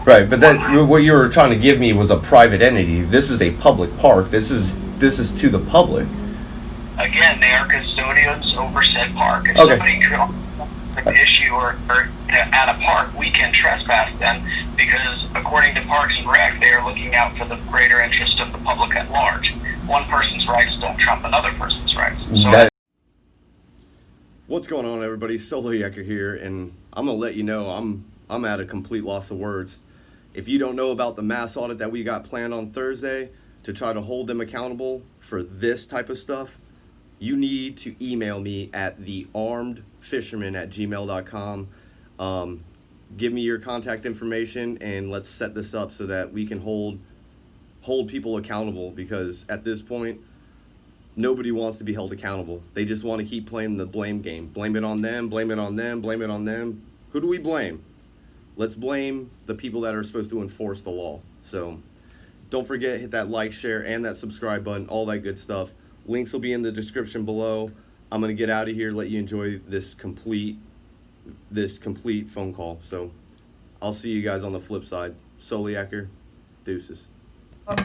Right, but that what you were trying to give me was a private entity. This is a public park. This is to the public. Again, they are custodians over said park. If Okay. somebody could an issue or at a park, we can trespass them because, according to Parks and Rec, they are looking out for the greater interest of the public at large. One person's rights don't trump another person's rights. So what's going on, everybody? Solo Yacker here, and I'm gonna let you know I'm at a complete loss of words. If you don't know about the mass audit that we got planned on Thursday to try to hold them accountable for this type of stuff, you need to email me at thearmedfisherman@gmail.com. Give me your contact information and let's set this up so that we can hold people accountable, because at this point, nobody wants to be held accountable. They just want to keep playing the blame game. Blame it on them, blame it on them, blame it on them. Who do we blame? Let's blame the people that are supposed to enforce the law. So don't forget, hit that like, share, and that subscribe button, all that good stuff. Links will be in the description below. I'm going to get out of here, let you enjoy this complete phone call. So I'll see you guys on the flip side. Soliaker, deuces.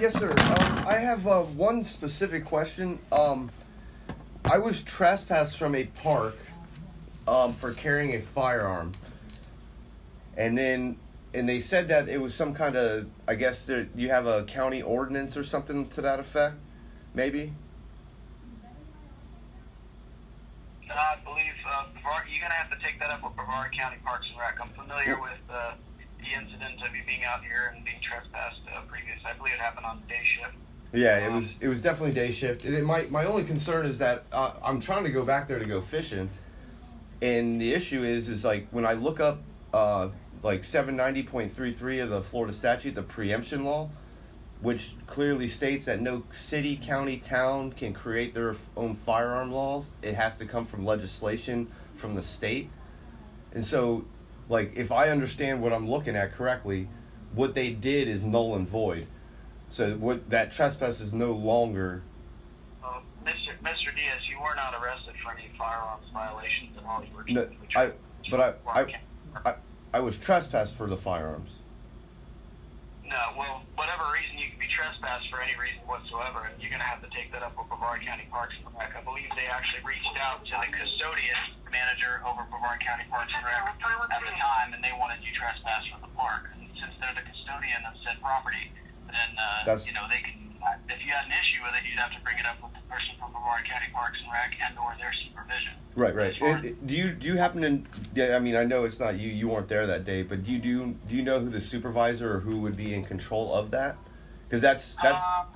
Yes, sir. I have one specific question. I was trespassed from a park for carrying a firearm. And they said that it was some kind of, I guess you have a county ordinance or something to that effect, maybe? I believe you're going to have to take that up with Brevard County Parks and Rec. I'm familiar with the incident of you being out here and being trespassed previous. I believe it happened on day shift. Yeah, it was definitely day shift. And my only concern is that I'm trying to go back there to go fishing, and the issue is like when I look up like 790.33 of the Florida statute, the preemption law, which clearly states that no city, county, town can create their own firearm laws. It has to come from legislation from the state. And so, like, if I understand what I'm looking at correctly, what they did is null and void. So what that trespass is no longer. Mr. Diaz, you were not arrested for any firearms violations at all. You were I was trespassed for the firearms. No, well, whatever reason, you can be trespassed for any reason whatsoever, and you're going to have to take that up with Brevard County Parks and Rec. I believe they actually reached out to the custodian manager over Brevard County Parks and Rec at the time, and they wanted you trespassed from the park. And since they're the custodian of said property, then they can. If you had an issue with it, you'd have to bring it up with the person from Brevard County Parks and Rec and/or their supervision. Right. Do you happen to? Yeah, I mean, I know it's not you. You weren't there that day, but do you know who the supervisor or who would be in control of that? Because that's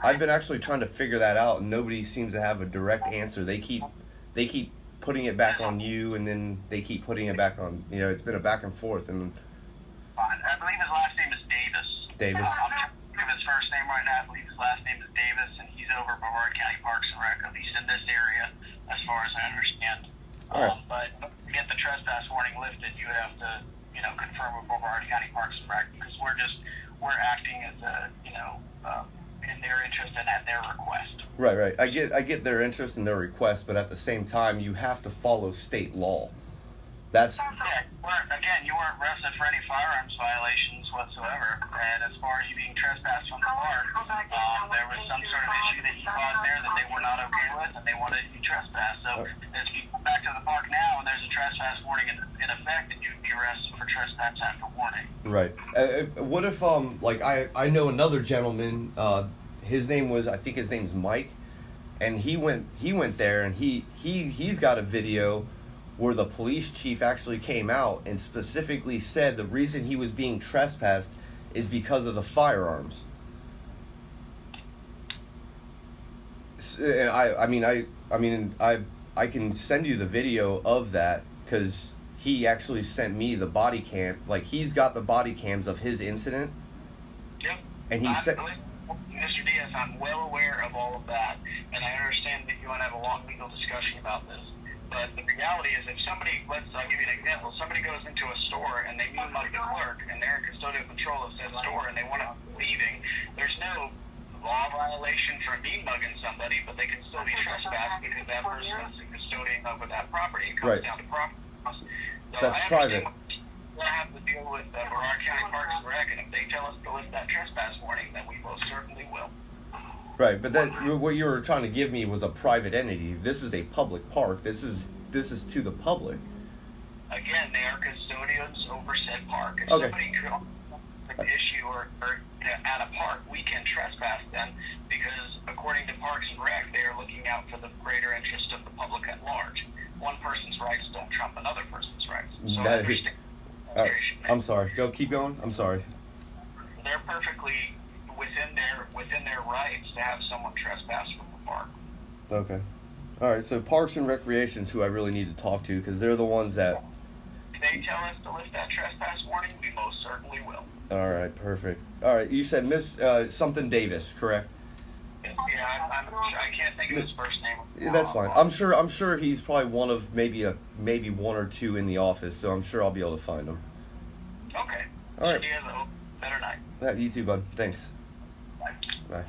I've been actually trying to figure that out, and nobody seems to have a direct answer. They keep putting it back on you, and then they keep putting it back on. It's been a back and forth, and I believe his last name is Davis. Davis. His first name right now, I believe his last name is Davis, and he's over Brevard County Parks and Rec, at least in this area, as far as I understand. But to get the trespass warning lifted, you would have to, confirm with Brevard County Parks and Rec, because we're acting as in their interest and at their request. Right. I get their interest and their request, but at the same time, you have to follow state law. Again, you weren't arrested for any firearms violations whatsoever, and as far as you being trespassed from the park, there was some sort of issue that you caused there that they were not okay with, and they wanted you trespassed. So if you go back to the park now and there's a trespass warning in effect, then you'd be arrested for trespass after warning. Right. What if I know another gentleman, his name's Mike, and he went there, and he's got a video where the police chief actually came out and specifically said the reason he was being trespassed is because of the firearms. And I can send you the video of that, because he actually sent me the body cam. Like, he's got the body cams of his incident. Yep. And he said, Mr. Diaz, I'm well aware of all of that, and I understand that you want to have a long legal discussion about this. But the reality is, if somebody, I'll give you an example, somebody goes into a store and they mean mug the clerk, and they're in custodial control of said store, and they want to be leaving, there's no law violation for mean mugging somebody, but they can still be trespassed because that person is the custodian over that property. It comes down to property. So that's private. We'll have to deal with Brevard County Parks and Rec, and if they tell us to lift that trespass warning, then we most certainly will. Right, but then what you were trying to give me was a private entity. This is a public park. This is to the public. Again, they are custodians over said park. If Okay. somebody comes with an issue or at a park, we can trespass them because, according to Parks and Rec, they are looking out for the greater interest of the public at large. One person's rights don't trump another person's rights. So I understand. I'm sorry. Keep going. I'm sorry. They're perfectly within their rights to have someone trespass from the park. Okay. All right. So Parks and Recreation's who I really need to talk to because they're the ones that. If they tell us to lift that trespass warning, we most certainly will. All right. Perfect. All right. You said Miss something Davis, correct? Yeah, I can't think of his first name. Yeah, that's fine. I'm sure he's probably one of maybe one or two in the office. So I'm sure I'll be able to find him. Okay. All right. You have a better night. You too, bud. Thanks. Bye. Bye.